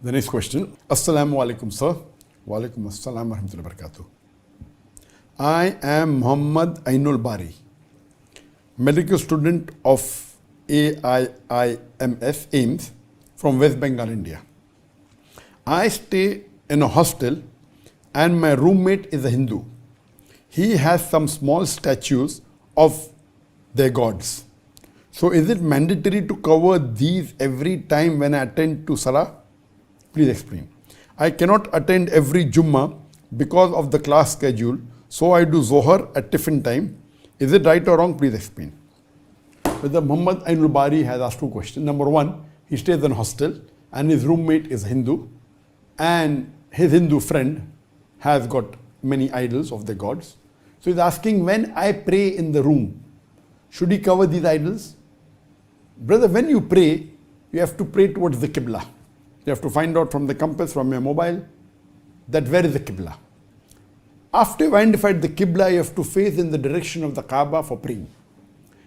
The next question. Assalamu alaikum, sir. Wa alaikum assalam wa rahmatullahi wa barakatuh. I am Muhammad Ainul Bari, medical student of AIIMS AIMS from West Bengal, India. I stay in a hostel and my roommate is a Hindu. He has some small statues of their gods. So is it mandatory to cover these every time when I attend to Salah? Please explain. I cannot attend every Jummah because of the class schedule, so I do Zohar at different time. Is it right or wrong? Please explain. Whether Muhammad Ainul Bari has asked two questions. Number one, he stays in a hostel and his roommate is Hindu, and his Hindu friend has got many idols of the gods. So he's asking, when I pray in the room, should he cover these idols? Brother, when you pray, you have to pray towards the Qibla. You have to find out from the compass, from your mobile, that where is the Qibla. After you've identified the Qibla, you have to face in the direction of the Kaaba for praying.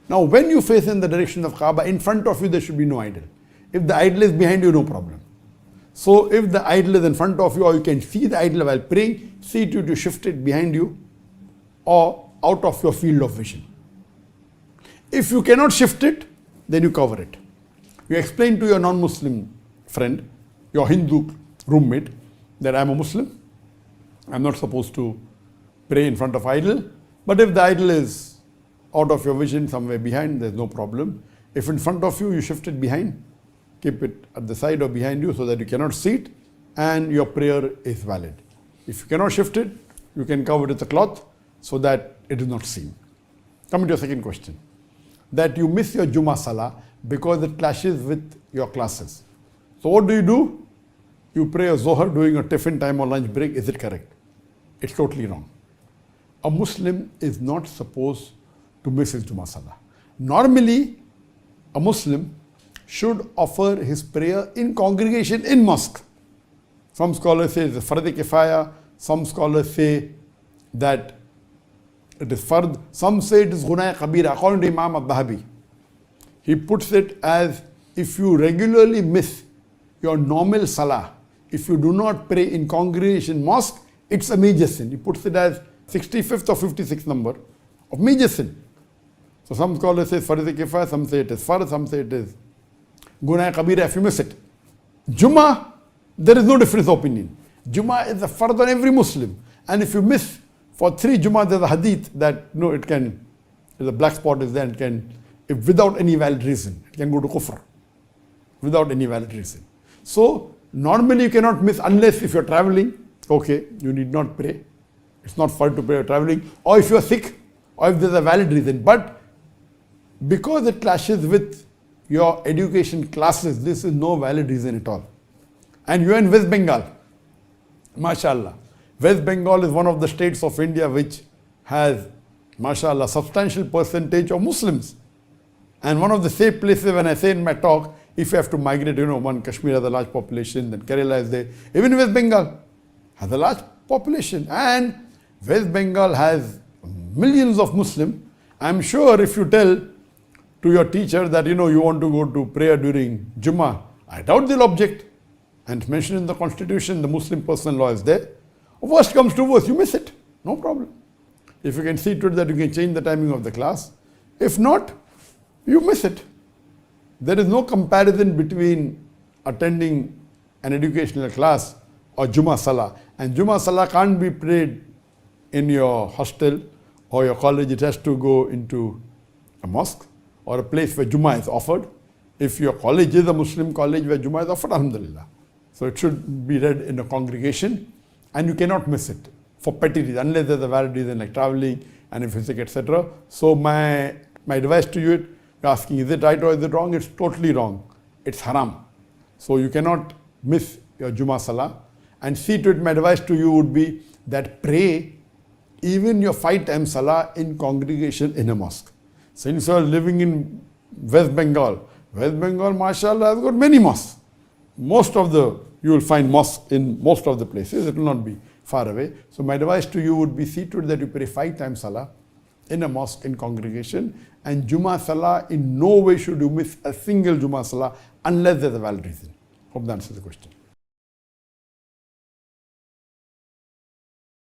Now, when you face in the direction of Kaaba, in front of you there should be no idol. If the idol is behind you, no problem. So, if the idol is in front of you, or you can see the idol while praying, see to shift it behind you or out of your field of vision. If you cannot shift it, then you cover it. You explain to your non-Muslim friend, your Hindu roommate, that I am a Muslim. I am not supposed to pray in front of idol. But if the idol is out of your vision, somewhere behind, there is no problem. If in front of you, you shift it behind. Keep it at the side or behind you so that you cannot see it, and your prayer is valid. If you cannot shift it, you can cover it with a cloth so that it is not seen. Coming to your second question. That you miss your Jummah Salah because it clashes with your classes. So what do? You pray a Zohar during a tiffin time or lunch break. Is it correct? It's totally wrong. A Muslim is not supposed to miss his Jummah Salah. Normally, a Muslim should offer his prayer in congregation in mosque. Some scholars say it's a fard kifaya. Some scholars say that it is fard. Some say it is gunaya kabira. According to Imam al-Dhahabi, he puts it as if you regularly miss your normal salah, if you do not pray in congregation mosque, it's a major sin. He puts it as 65th or 56th number of major sin. So some scholars say fard kifaya, some say it is fard, some say it is gunaya kabira if you miss it. Jummah, there is no difference of opinion. Jummah is a fard on every Muslim. And if you miss for 3 Jummah, there's a hadith that there's a black spot is there, and can, if without any valid reason, it can go to kufr. Without any valid reason. So, normally you cannot miss unless if you're traveling, okay, you need not pray. It's not fard to pray, you're traveling. Or if you're sick, or if there's a valid reason. But because it clashes with your education classes, this is no valid reason at all. And you're in West Bengal, mashallah. West Bengal is one of the states of India which has, mashallah, substantial percentage of Muslims. And one of the safe places, when I say in my talk, if you have to migrate, one Kashmir has a large population, then Kerala is there. Even West Bengal has a large population. And West Bengal has millions of Muslims. I'm sure if you tell to your teacher that, you want to go to prayer during Jummah, I doubt they'll object. And it's mentioned in the constitution, the Muslim personal law is there. Worst comes to worst, you miss it. No problem. If you can see to it that you can change the timing of the class. If not, you miss it. There is no comparison between attending an educational class or Jummah Salah. And Jummah Salah can't be prayed in your hostel or your college. It has to go into a mosque or a place where Jummah is offered. If your college is a Muslim college where Jummah is offered, alhamdulillah. So it should be read in a congregation. And you cannot miss it for petty reasons, unless there's a valid reason like traveling and if you're sick, etc. So my advice to you, you're asking, is it right or is it wrong? It's totally wrong. It's haram. So you cannot miss your Jummah Salah. And see to it, my advice to you would be that pray even your 5-time Salah in congregation in a mosque. Since you are living in West Bengal, mashallah, has got many mosques. You will find mosques in most of the places. It will not be far away. So my advice to you would be, see to it that you pray 5-time Salah in a mosque in congregation. And Jummah Salah, in no way should you miss a single Jummah Salah unless there's a valid reason. Hope that answers the question.